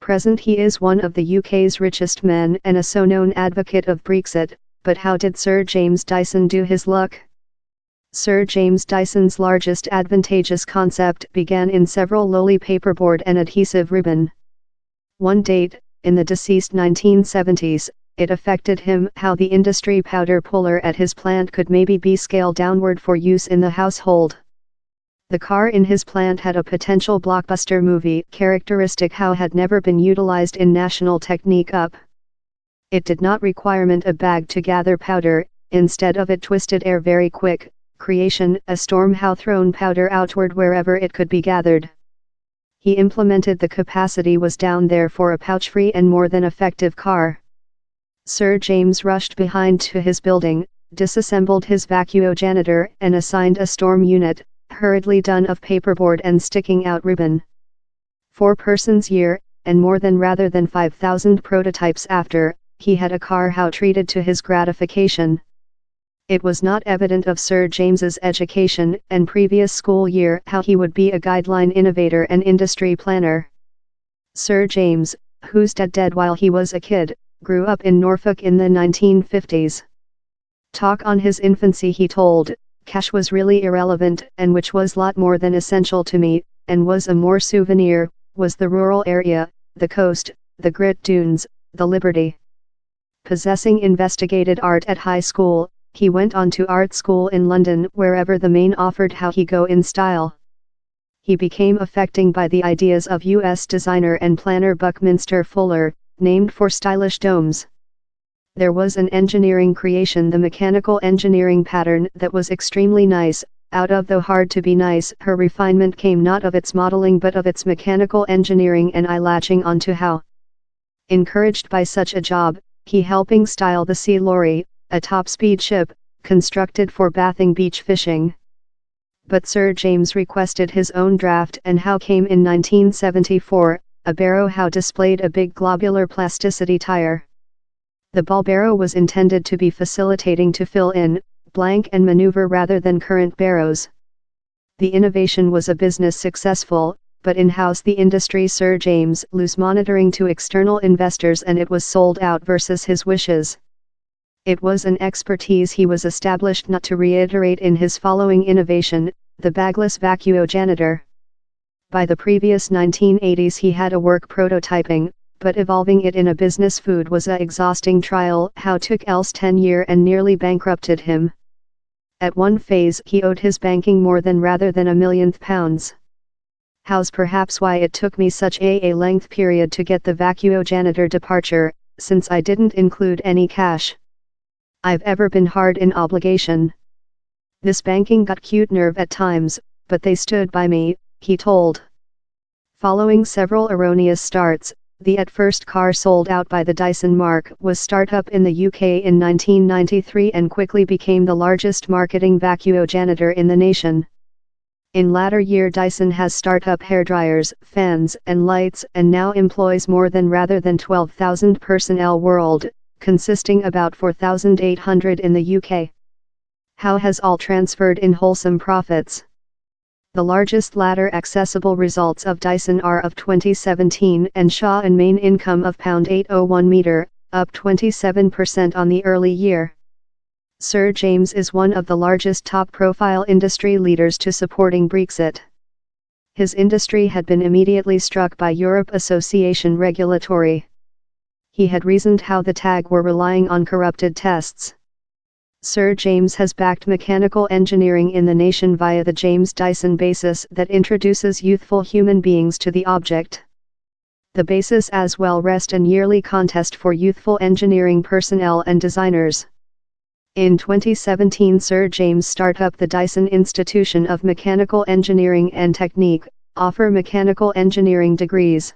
present he is one of the UK's richest men and a so-known advocate of Brexit, but how did Sir James Dyson do his luck? Sir James Dyson's largest advantageous concept began in several lowly paperboard and adhesive ribbon. One date, in the deceased 1970s, it affected him how the industry powder puller at his plant could maybe be scaled downward for use in the household. The car in his plant had a potential blockbuster movie characteristic how had never been utilized in national technique up. It did not requirement a bag to gather powder, instead of it twisted air very quick, creation a storm how thrown powder outward wherever it could be gathered. He implemented the capacity was down there for a pouch-free and more than effective car. Sir James rushed behind to his building, disassembled his vacuogenitor and assigned a storm unit, hurriedly done of paperboard and sticking out ribbon. 4 persons year, and more than rather than 5,000 prototypes after, he had a car how treated to his gratification. It was not evident of Sir James's education and previous school year how he would be a guideline innovator and industry planner. Sir James, who's dead while he was a kid, grew up in Norfolk in the 1950s. Talk on his infancy he told, cash was really irrelevant and which was lot more than essential to me, and was a more souvenir, was the rural area, the coast, the grit dunes, the liberty. Possessing investigated art at high school, he went on to art school in London wherever the main offered how he go in style. He became affecting by the ideas of US designer and planner Buckminster Fuller, named for stylish domes. There was an engineering creation the mechanical engineering pattern that was extremely nice, out of though hard to be nice her refinement came not of its modeling but of its mechanical engineering and eye latching onto how. Encouraged by such a job, he helping style the Sea Lorry, a top-speed ship, constructed for bathing beach fishing. But Sir James requested his own draft and how came in 1974, a Barrow how displayed a big globular plasticity tire. The ball barrow was intended to be facilitating to fill in, blank and maneuver rather than current barrows. The innovation was a business successful, but in-house the industry Sir James lose monitoring to external investors and it was sold out versus his wishes. It was an expertise he was established not to reiterate in his following innovation, the bagless vacuogenitor. By the previous 1980s he had a work prototyping, but evolving it in a business food was a exhausting trial how took else 10 years and nearly bankrupted him. At one phase he owed his banking more than rather than £1 million. How's perhaps why it took me such a length period to get the vacuogenitor departure, since I didn't include any cash. I've ever been hard in obligation. This banking got cute nerve at times, but they stood by me, he told. Following several erroneous starts, the at first car sold out by the Dyson mark was startup in the UK in 1993 and quickly became the largest marketing vacuogenitor in the nation. In latter year Dyson has startup hairdryers, fans and lights and now employs more than rather than 12,000 personnel world, consisting about 4,800 in the UK. How has all transferred in wholesome profits? The largest latter accessible results of Dyson are of 2017 and Shaw and main income of £801 metre, up 27% on the early year. Sir James is one of the largest top-profile industry leaders to supporting Brexit. His industry had been immediately struck by Europe Association regulatory. He had reasoned how the tag were relying on corrupted tests. Sir James has backed mechanical engineering in the nation via the James Dyson basis that introduces youthful human beings to the object. The basis as well rests an yearly contest for youthful engineering personnel and designers. In 2017 Sir James start up the Dyson Institution of Mechanical Engineering and Technique, offer mechanical engineering degrees.